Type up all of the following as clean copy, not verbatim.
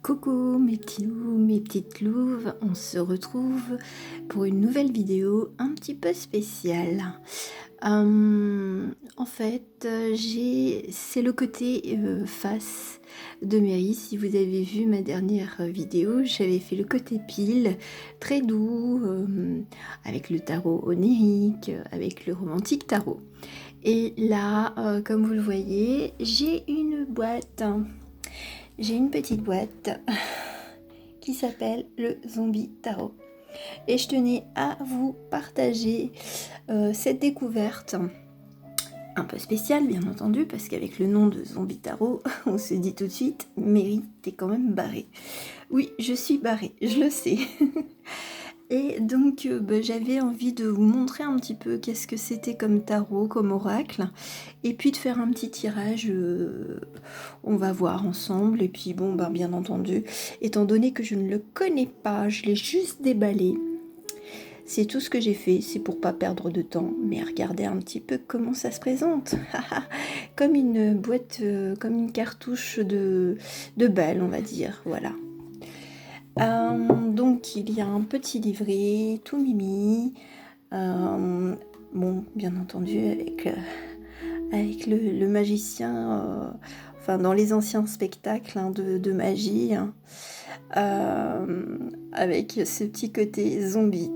Coucou mes petits loups, mes petites louves, on se retrouve pour une nouvelle vidéo un petit peu spéciale. En fait, c'est le côté face de Mary. Si vous avez vu ma dernière vidéo, j'avais fait le côté pile, très doux, avec le tarot onirique, avec le romantique tarot. Et là, comme vous le voyez, j'ai une boîte. J'ai une petite boîte qui s'appelle le Zombie Tarot. Et je tenais à vous partager cette découverte un peu spéciale, bien entendu, parce qu'avec le nom de Zombie Tarot, on se dit tout de suite, Mary, t'es quand même barrée. Oui, je suis barrée, je le sais. Et donc j'avais envie de vous montrer un petit peu qu'est-ce que c'était comme tarot, comme oracle, et puis de faire un petit tirage, on va voir ensemble, et puis bon, bien entendu, étant donné que je ne le connais pas, je l'ai juste déballé, c'est tout ce que j'ai fait, c'est pour pas perdre de temps, mais regardez un petit peu comment ça se présente, comme une boîte, comme une cartouche de bal, on va dire, voilà. Donc il y a un petit livret tout mimi, bon bien entendu avec le magicien, enfin dans les anciens spectacles de magie, avec ce petit côté zombie.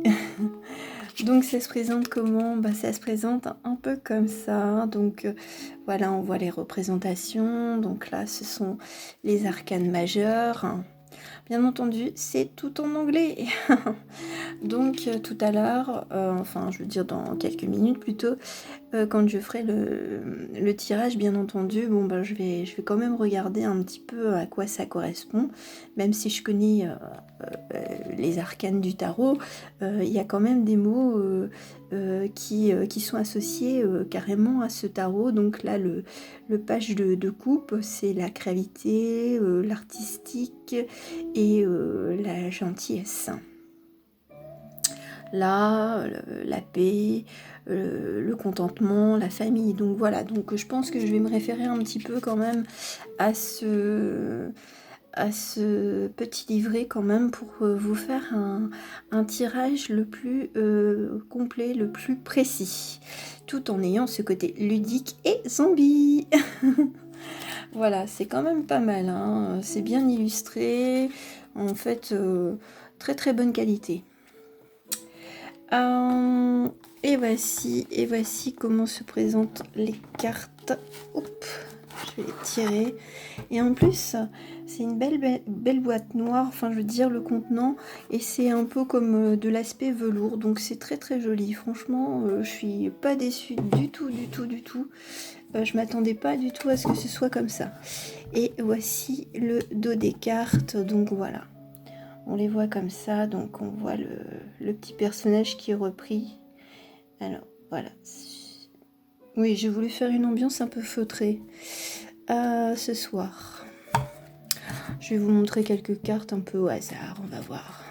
Donc ça se présente comment? Ça se présente un peu comme ça, donc voilà, on voit les représentations, donc là ce sont les arcanes majeures. Bien entendu, c'est tout en anglais. Donc tout à l'heure, enfin je veux dire dans quelques minutes plutôt, quand je ferai le tirage, bien entendu, je vais quand même regarder un petit peu à quoi ça correspond. Même si je connais les arcanes du tarot, il y a quand même des mots qui sont associés carrément à ce tarot. Donc là, le page de coupe, c'est la gravité, l'artistique et la gentillesse. Là, la paix, le contentement, la famille. Donc voilà, donc je pense que je vais me référer un petit peu quand même à ce petit livret quand même pour vous faire un tirage le plus complet, le plus précis, tout en ayant ce côté ludique et zombie. Voilà, c'est quand même pas mal, hein. C'est bien illustré, en fait, très très bonne qualité. Et voici comment se présentent les cartes. Oups, je vais les tirer. Et en plus, c'est une belle boîte noire, enfin je veux dire le contenant, et c'est un peu comme de l'aspect velours, donc c'est très très joli. Franchement, je suis pas déçue du tout. Je m'attendais pas du tout à ce que ce soit comme ça. Et voici le dos des cartes, donc voilà. On les voit comme ça, donc on voit le petit personnage qui est repris. Alors, voilà. Oui, j'ai voulu faire une ambiance un peu feutrée ce soir. Je vais vous montrer quelques cartes un peu au hasard, on va voir.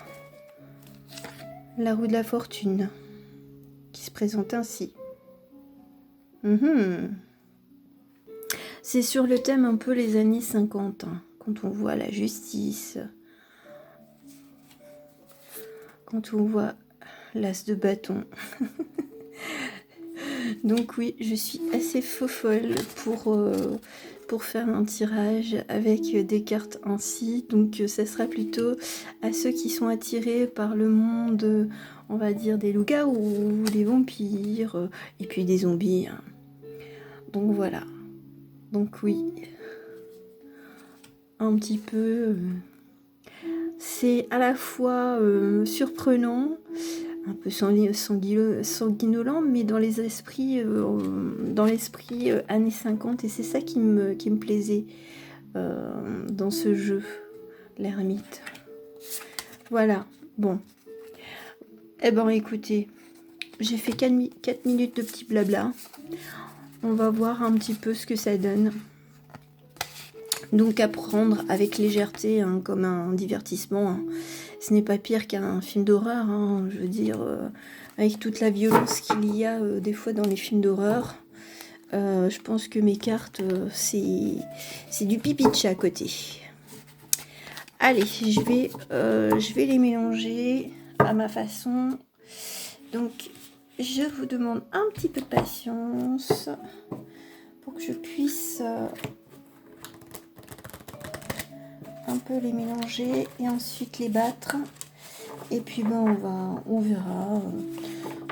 La roue de la fortune, qui se présente ainsi. C'est sur le thème un peu les années 50, hein, quand on voit la justice, quand on voit l'as de bâton. Donc oui, je suis assez fofolle pour faire un tirage avec des cartes ainsi. Donc ça sera plutôt à ceux qui sont attirés par le monde, on va dire, des loups-garous, des vampires, et puis des zombies, hein. Donc voilà. Donc oui. Un petit peu... c'est à la fois surprenant, un peu sanguinolent, mais dans l'esprit années 50, et c'est ça qui me plaisait dans ce jeu, l'ermite. Voilà, bon. Eh ben écoutez, j'ai fait 4 minutes de petit blabla. On va voir un petit peu ce que ça donne. Donc à prendre avec légèreté, hein, comme un divertissement, hein. Ce n'est pas pire qu'un film d'horreur, hein, je veux dire, avec toute la violence qu'il y a des fois dans les films d'horreur. Je pense que mes cartes, c'est du pipi de chat à côté. Allez, je vais les mélanger à ma façon. Donc, je vous demande un petit peu de patience pour que je puisse un peu les mélanger et ensuite les battre. Et puis ben on verra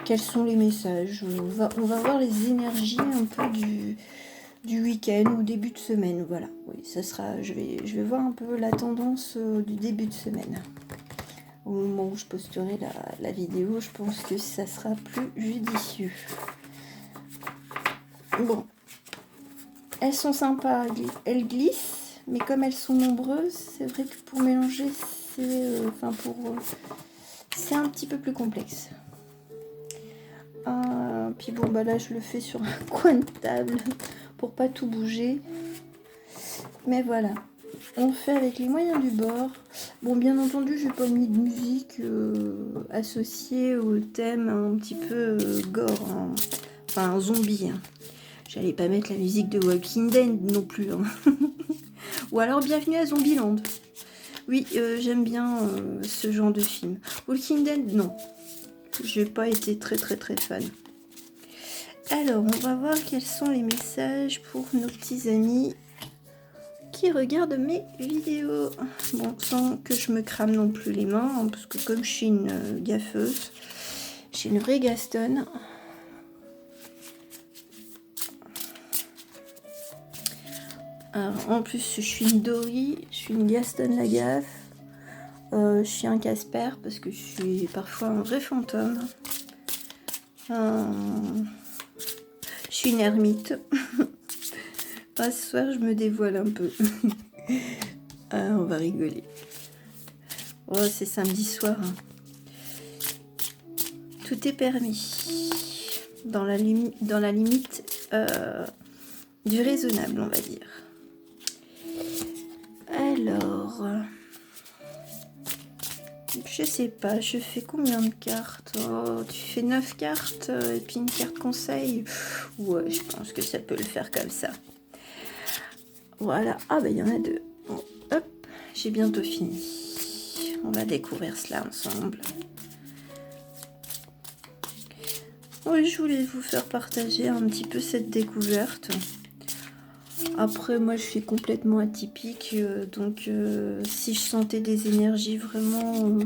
quels sont les messages. On va voir les énergies un peu du week-end ou début de semaine. Voilà, oui, ça sera. Je vais voir un peu la tendance du début de semaine. Au moment où je posterai la vidéo, je pense que ça sera plus judicieux. Bon, elles sont sympas, elles glissent, mais comme elles sont nombreuses, c'est vrai que pour mélanger, c'est un petit peu plus complexe. Puis bon, bah là, je le fais sur un coin de table pour pas tout bouger. Mais voilà, on fait avec les moyens du bord. Bon, bien entendu, j'ai pas mis de musique associée au thème un petit peu gore, hein. Enfin un zombie. Hein. J'allais pas mettre la musique de Walking Dead non plus. Hein. Ou alors Bienvenue à Zombieland. Oui, j'aime bien ce genre de film. Walking Dead, non. J'ai pas été très fan. Alors, on va voir quels sont les messages pour nos petits amis qui regardent mes vidéos. Bon, sans que je me crame non plus les mains, hein, parce que comme je suis une gaffeuse, je suis une vraie Gaston. Alors, en plus, je suis une Dory, je suis une Gaston la gaffe. Je suis un Casper parce que je suis parfois un vrai fantôme. Je suis une ermite. Ce soir, je me dévoile un peu. On va rigoler. Oh, c'est samedi soir. Hein. Tout est permis. Dans la limite du raisonnable, on va dire. Alors... Je sais pas, je fais combien de cartes? Oh, tu fais 9 cartes et puis une carte conseil. Ouais, je pense que ça peut le faire comme ça. Voilà. Ah, bah, il y en a 2. Bon, hop, j'ai bientôt fini. On va découvrir cela ensemble. Oui, je voulais vous faire partager un petit peu cette découverte. Après, moi, je suis complètement atypique. Donc, si je sentais des énergies vraiment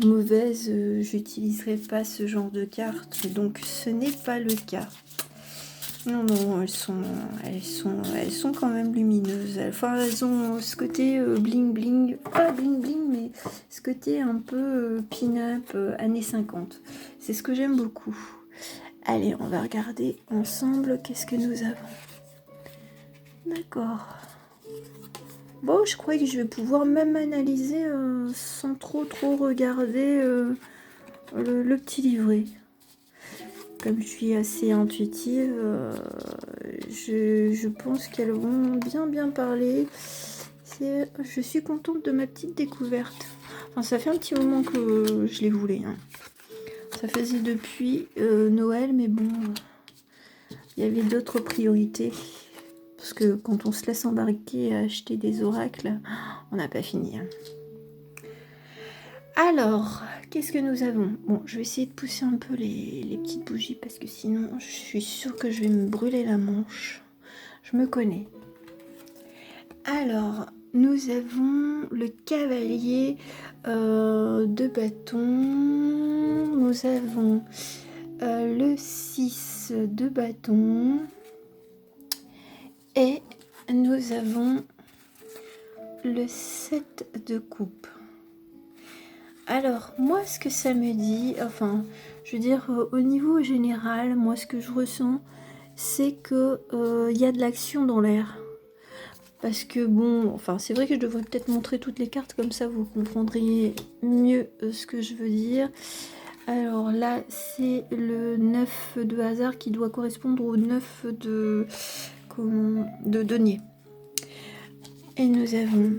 mauvaises, j'utiliserais pas ce genre de cartes. Donc, ce n'est pas le cas. Non, non, elles sont quand même lumineuses. Enfin, elles ont ce côté bling bling, pas bling bling, mais ce côté un peu pin-up années 50. C'est ce que j'aime beaucoup. Allez, on va regarder ensemble qu'est-ce que nous avons. D'accord. Bon, je crois que je vais pouvoir même analyser sans trop regarder le petit livret. Comme je suis assez intuitive, je pense qu'elles vont bien parler. Je suis contente de ma petite découverte. Enfin, ça fait un petit moment que je les voulais. Hein. Ça faisait depuis Noël, mais bon, il y avait d'autres priorités. Parce que quand on se laisse embarquer à acheter des oracles, on n'a pas fini. Hein. Alors, qu'est-ce que nous avons? Bon, je vais essayer de pousser un peu les petites bougies parce que sinon, je suis sûre que je vais me brûler la manche. Je me connais. Alors, nous avons le cavalier de bâton. Nous avons le 6 de bâton. Et nous avons le 7 de coupe. Alors, moi, ce que ça me dit, enfin, je veux dire, au niveau général, moi, ce que je ressens, c'est que y a de l'action dans l'air. Parce que, bon, enfin, c'est vrai que je devrais peut-être montrer toutes les cartes, comme ça, vous comprendriez mieux ce que je veux dire. Alors là, c'est le 9 de hasard qui doit correspondre au 9 de denier. Et nous avons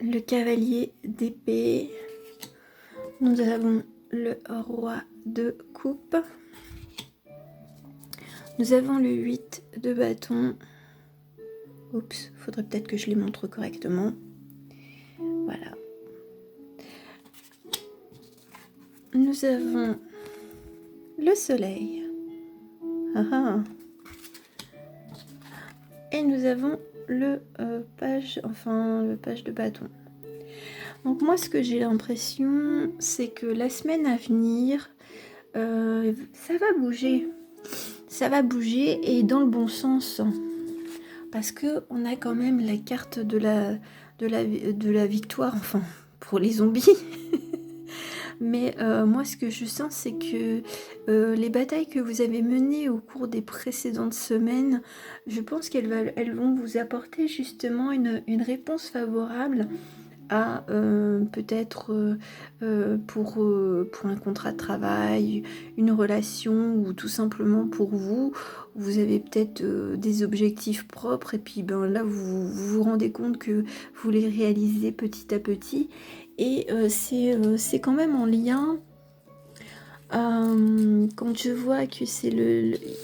le cavalier d'épée. Nous avons le roi de coupe. Nous avons le 8 de bâton. Oups, faudrait peut-être que je les montre correctement. Voilà. Nous avons le soleil. Ah ah. Et nous avons le page de bâton. Donc moi, ce que j'ai l'impression, c'est que la semaine à venir, ça va bouger. Ça va bouger et dans le bon sens. Parce que on a quand même la carte de la victoire, enfin, pour les zombies. Mais moi, ce que je sens, c'est que les batailles que vous avez menées au cours des précédentes semaines, je pense elles vont vous apporter justement une réponse favorable à peut-être pour un contrat de travail, une relation ou tout simplement pour vous. Vous avez peut-être des objectifs propres et puis ben, là, vous rendez compte que vous les réalisez petit à petit. Et c'est quand même en lien, quand je vois que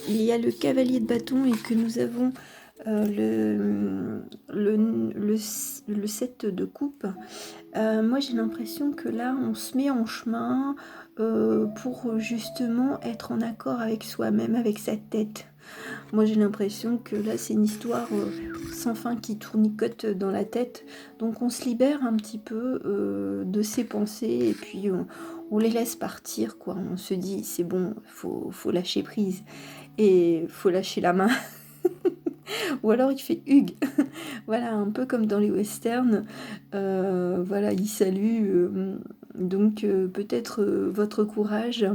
il y a le cavalier de bâton et que nous avons le 7 de coupe, moi j'ai l'impression que là on se met en chemin pour justement être en accord avec soi-même, avec sa tête. Moi j'ai l'impression que là c'est une histoire sans fin qui tournicote dans la tête. Donc on se libère un petit peu de ses pensées et puis on les laisse partir, quoi. On se dit c'est bon, faut lâcher prise et faut lâcher la main. Ou alors il fait Hugues. Voilà, un peu comme dans les westerns. Voilà, il salue. Donc peut-être votre courage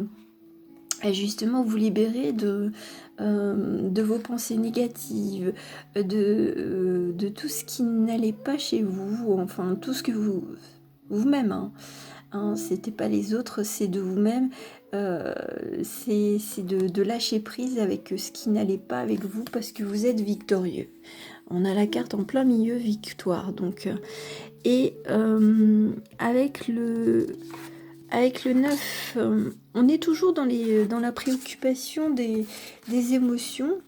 à justement vous libérer de vos pensées négatives, de tout ce qui n'allait pas chez vous, enfin tout ce que vous-même, c'était pas les autres, c'est de vous-même, c'est de lâcher prise avec ce qui n'allait pas avec vous parce que vous êtes victorieux. On a la carte en plein milieu victoire, donc et avec le 9, on est toujours dans la préoccupation des émotions,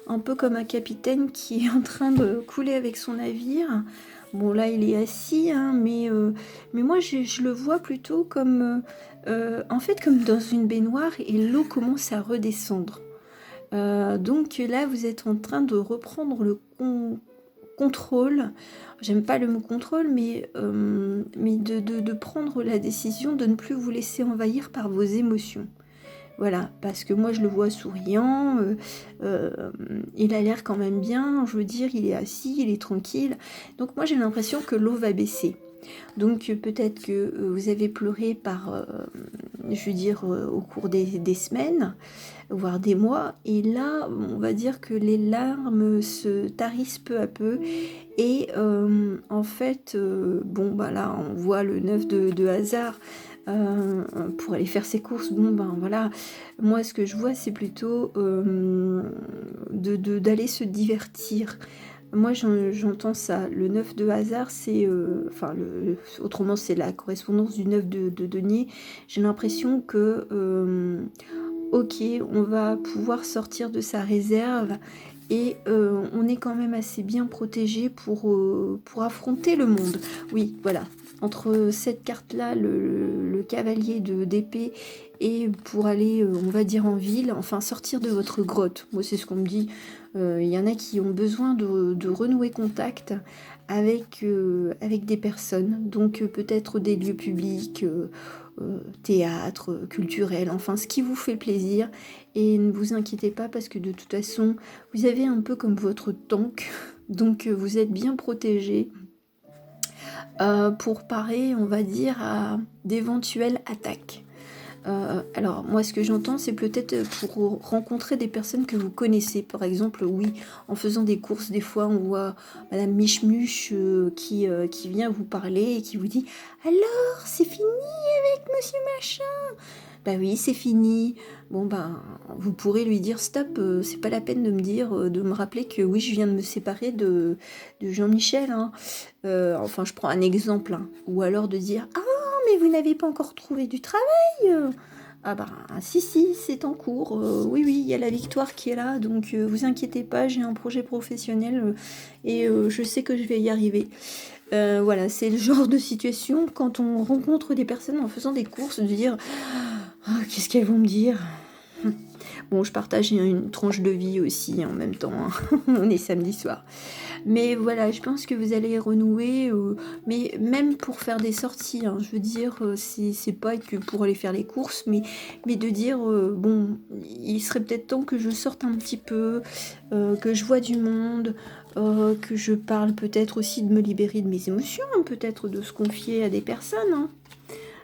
un peu comme un capitaine qui est en train de couler avec son navire. Bon, là, il est assis, mais moi, je le vois plutôt comme, en fait, comme dans une baignoire et l'eau commence à redescendre. Donc là, vous êtes en train de reprendre le contrôle. J'aime pas le mot contrôle, mais de prendre la décision de ne plus vous laisser envahir par vos émotions. Voilà, parce que moi je le vois souriant, il a l'air quand même bien, je veux dire, il est assis, il est tranquille. Donc moi j'ai l'impression que l'eau va baisser. Donc peut-être que vous avez pleuré je veux dire, au cours des semaines, voire des mois, et là on va dire que les larmes se tarissent peu à peu, et en fait, bon bah là on voit le 9 de hasard, pour aller faire ses courses. Bon ben voilà, moi ce que je vois c'est plutôt d'aller se divertir. Moi j'entends ça, le 9 de hasard c'est, autrement c'est la correspondance du 9 de denier. J'ai l'impression que ok, on va pouvoir sortir de sa réserve et on est quand même assez bien protégé pour affronter le monde. Oui, voilà. Entre cette carte-là, le cavalier d'épée, et pour aller, on va dire, en ville, enfin sortir de votre grotte. Moi, c'est ce qu'on me dit. Il y en a qui ont besoin de renouer contact avec des personnes. Donc peut-être des lieux publics, théâtre, culturel, enfin ce qui vous fait plaisir. Et ne vous inquiétez pas parce que de toute façon, vous avez un peu comme votre tank, donc vous êtes bien protégé pour parer, on va dire, à d'éventuelles attaques. Alors moi ce que j'entends c'est peut-être pour rencontrer des personnes que vous connaissez. Par exemple, oui, en faisant des courses, des fois on voit Madame Michemuche qui vient vous parler et qui vous dit alors c'est fini avec Monsieur Machin. Bah oui, c'est fini. Bon ben vous pourrez lui dire stop, c'est pas la peine de me dire, de me rappeler que oui je viens de me séparer de Jean-Michel, enfin je prends un exemple, ou alors de dire ah mais vous n'avez pas encore trouvé du travail. Ah bah si c'est en cours, oui il y a la victoire qui est là, donc vous inquiétez pas, j'ai un projet professionnel et je sais que je vais y arriver. Voilà, c'est le genre de situation quand on rencontre des personnes en faisant des courses, de dire ah, qu'est-ce qu'elles vont me dire. Bon, je partage une tranche de vie aussi en même temps, hein. On est samedi soir. Mais voilà, je pense que vous allez renouer, mais même pour faire des sorties, hein, je veux dire, c'est pas que pour aller faire les courses, mais de dire, bon, il serait peut-être temps que je sorte un petit peu, que je vois du monde, que je parle peut-être aussi de me libérer de mes émotions, hein, peut-être de se confier à des personnes, hein.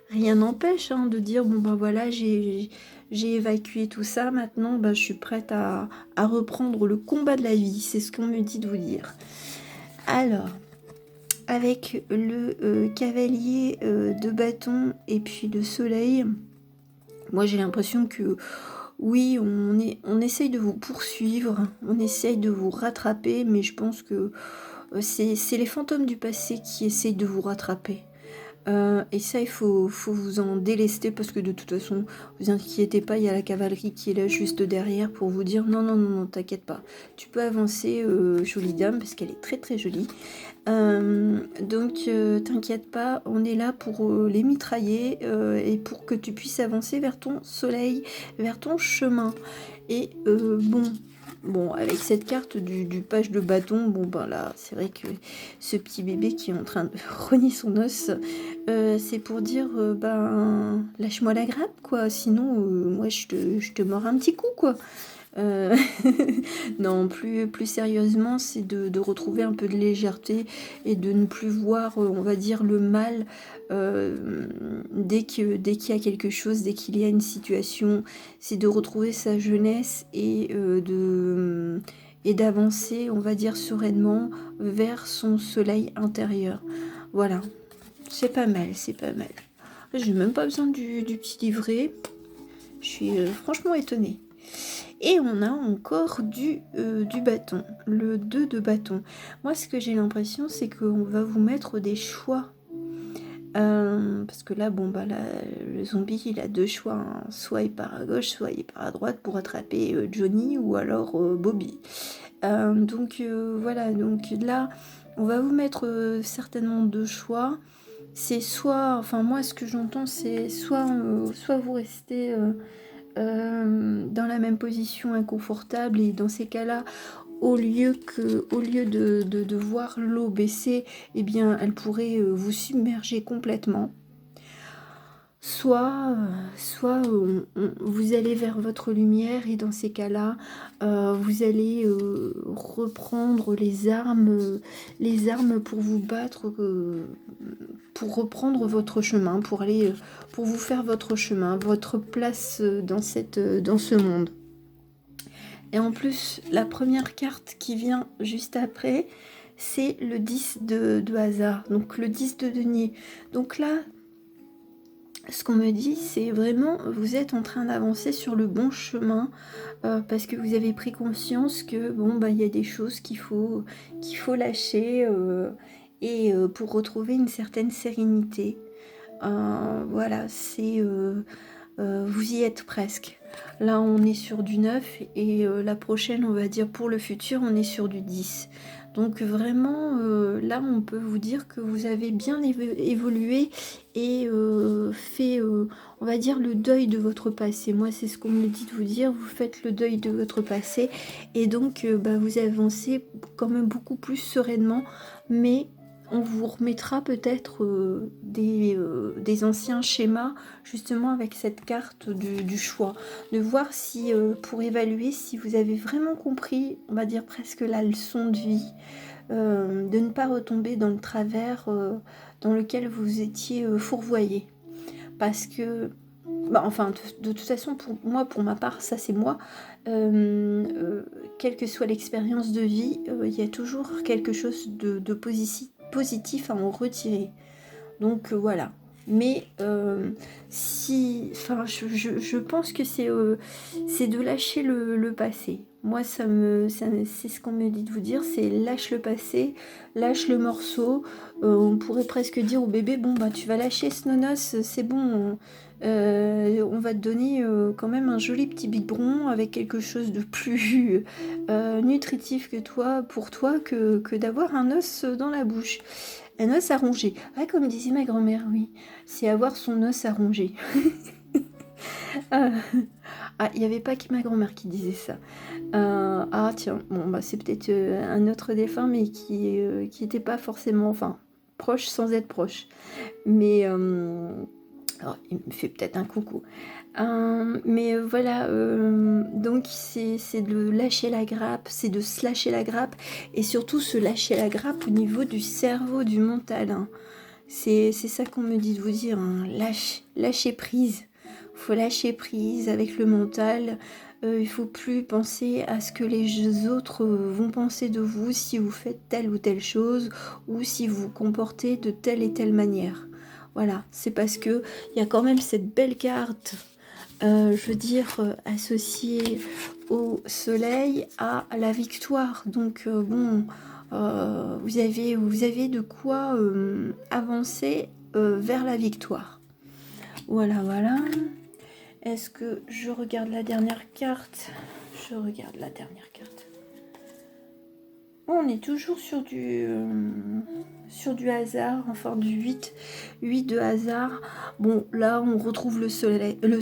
Rien n'empêche, hein, de dire, bon ben voilà, j'ai évacué tout ça, maintenant ben, je suis prête à reprendre le combat de la vie, c'est ce qu'on me dit de vous dire. Alors, avec le cavalier de bâton et puis le soleil, moi j'ai l'impression que oui, on essaye de vous poursuivre, on essaye de vous rattraper, mais je pense que c'est les fantômes du passé qui essayent de vous rattraper. Et ça, il faut vous en délester parce que de toute façon, vous inquiétez pas, il y a la cavalerie qui est là juste derrière pour vous dire non, non, non, non, t'inquiète pas. Tu peux avancer, jolie dame, parce qu'elle est très très jolie. Donc, t'inquiète pas, on est là pour les mitrailler et pour que tu puisses avancer vers ton soleil, vers ton chemin. Et bon, avec cette carte du page de bâton, bon ben là, c'est vrai que ce petit bébé qui est en train de rogner son os, c'est pour dire, ben, lâche-moi la grappe, quoi, sinon, moi, je te mords un petit coup, quoi. Euh, non, plus sérieusement, c'est de retrouver un peu de légèreté et de ne plus voir, on va dire, le mal dès qu'il y a quelque chose, dès qu'il y a une situation. C'est de retrouver sa jeunesse et d'avancer, on va dire, sereinement vers son soleil intérieur. Voilà, c'est pas mal, c'est pas mal. J'ai même pas besoin du petit livret. Je suis franchement étonnée. Et on a encore du bâton, le 2 de bâton. Moi, ce que j'ai l'impression, c'est qu'on va vous mettre des choix. Parce que là, bon, bah, là, le zombie, il a deux choix, hein. Soit il part à gauche, soit il part à droite pour attraper Johnny ou alors Bobby. Donc voilà, donc là, on va vous mettre certainement deux choix. C'est soit, enfin moi, ce que j'entends, c'est soit vous restez dans la même position inconfortable et dans ces cas-là, au lieu de voir l'eau baisser, eh bien elle pourrait vous submerger complètement. Soit vous allez vers votre lumière et dans ces cas-là, vous allez reprendre les armes pour vous battre, pour reprendre votre chemin, pour aller, pour vous faire votre chemin, votre place dans ce monde. Et en plus, la première carte qui vient juste après, c'est le 10 de hasard, donc le 10 de denier. Donc là, ce qu'on me dit, c'est vraiment, vous êtes en train d'avancer sur le bon chemin parce que vous avez pris conscience que bon, bah, y a des choses qu'il faut lâcher et pour retrouver une certaine sérénité. Voilà, c'est vous y êtes presque. Là, on est sur du 9 et la prochaine, on va dire pour le futur, on est sur du 10. Donc vraiment, là, on peut vous dire que vous avez bien évolué et fait, on va dire, le deuil de votre passé. Moi, c'est ce qu'on me dit de vous dire. Vous faites le deuil de votre passé et donc, bah, vous avancez quand même beaucoup plus sereinement, mais on vous remettra peut-être des anciens schémas justement avec cette carte du choix, de voir si pour évaluer si vous avez vraiment compris, on va dire presque la leçon de vie, de ne pas retomber dans le travers dans lequel vous étiez fourvoyé. Parce que, bah, enfin, de toute façon, pour ma part, ça c'est moi, quelle que soit l'expérience de vie, il y a toujours quelque chose de positif à en retirer. Donc voilà. Mais je pense que c'est de lâcher le passé. Moi, c'est ce qu'on me dit de vous dire, c'est lâche le passé, lâche le morceau. On pourrait presque dire au bébé, bon, bah, tu vas lâcher ce nonos, c'est bon. On va te donner quand même un joli petit biberon avec quelque chose de plus nutritif que toi, pour toi, que d'avoir un os dans la bouche. Un os à ronger. Ah, comme disait ma grand-mère, oui. C'est avoir son os à ronger. Ah, il n'y avait pas que ma grand-mère qui disait ça. Ah, tiens, bon, bah, c'est peut-être un autre défunt, mais qui était pas forcément, enfin, proche sans être proche. Mais, alors, il me fait peut-être un coucou. Mais voilà, donc c'est de lâcher la grappe, c'est de se lâcher la grappe, et surtout se lâcher la grappe au niveau du cerveau, du mental, hein. C'est ça qu'on me dit de vous dire, hein. Lâcher prise. Faut lâcher prise avec le mental. Il faut plus penser à ce que les autres vont penser de vous si vous faites telle ou telle chose, ou si vous vous comportez de telle et telle manière. Voilà, c'est parce que il y a quand même cette belle carte, je veux dire, associée au soleil à la victoire. Donc bon, vous avez de quoi avancer vers la victoire. Voilà, voilà. Est-ce que je regarde la dernière carte? Je regarde la dernière carte. On est toujours sur du hasard, enfin du 8 de hasard. Bon, là, on retrouve le soleil. Le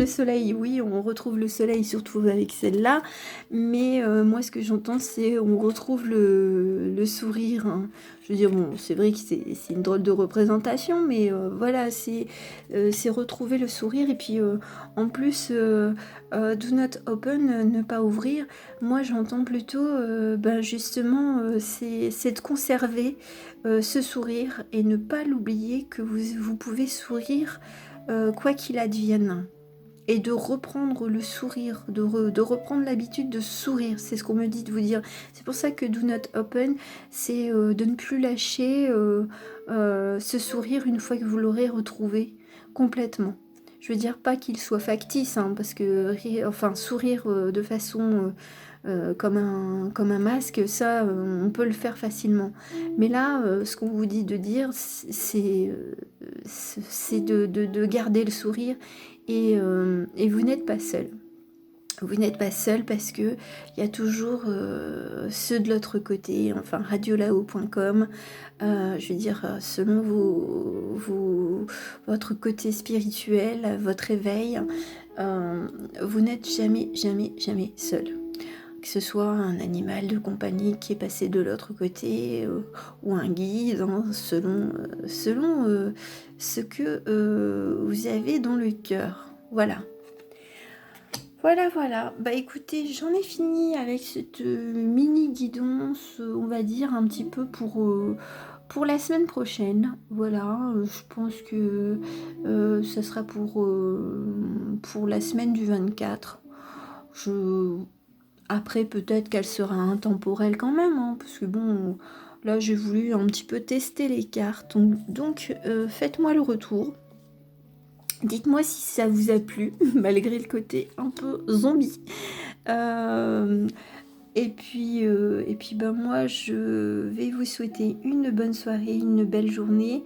soleil, oui, on retrouve le soleil, surtout avec celle-là. Mais moi, ce que j'entends, c'est on retrouve le sourire, hein. Je veux dire, bon, c'est vrai que c'est une drôle de représentation, mais voilà, c'est retrouver le sourire. Et puis, en plus, do not open, ne pas ouvrir. Moi, j'entends plutôt, justement, c'est de conserver ce sourire et ne pas l'oublier que vous pouvez sourire quoi qu'il advienne. Et de reprendre le sourire, de reprendre l'habitude de sourire. C'est ce qu'on me dit de vous dire. C'est pour ça que do not open, c'est de ne plus lâcher ce sourire une fois que vous l'aurez retrouvé complètement. Je veux dire pas qu'il soit factice, hein, parce que sourire de façon comme un masque, ça, on peut le faire facilement. Mais là, ce qu'on vous dit de dire, c'est de garder le sourire, et vous n'êtes pas seul. Vous n'êtes pas seul parce que il y a toujours ceux de l'autre côté, enfin radiolao.com, je veux dire, selon votre côté spirituel, votre éveil, vous n'êtes jamais, jamais, jamais seul. Que ce soit un animal de compagnie qui est passé de l'autre côté, ou un guide, hein, selon ce que vous avez dans le cœur. Voilà. Voilà. Bah écoutez, j'en ai fini avec cette mini guidance, on va dire, un petit peu pour la semaine prochaine. Voilà, je pense que ça sera pour la semaine du 24. Après, peut-être qu'elle sera intemporelle quand même, hein, parce que bon, là j'ai voulu un petit peu tester les cartes. Donc faites-moi le retour. Dites-moi si ça vous a plu, malgré le côté un peu zombie. Et puis moi, je vais vous souhaiter une bonne soirée, une belle journée.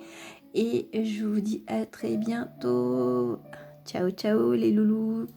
Et je vous dis à très bientôt. Ciao, ciao les loulous.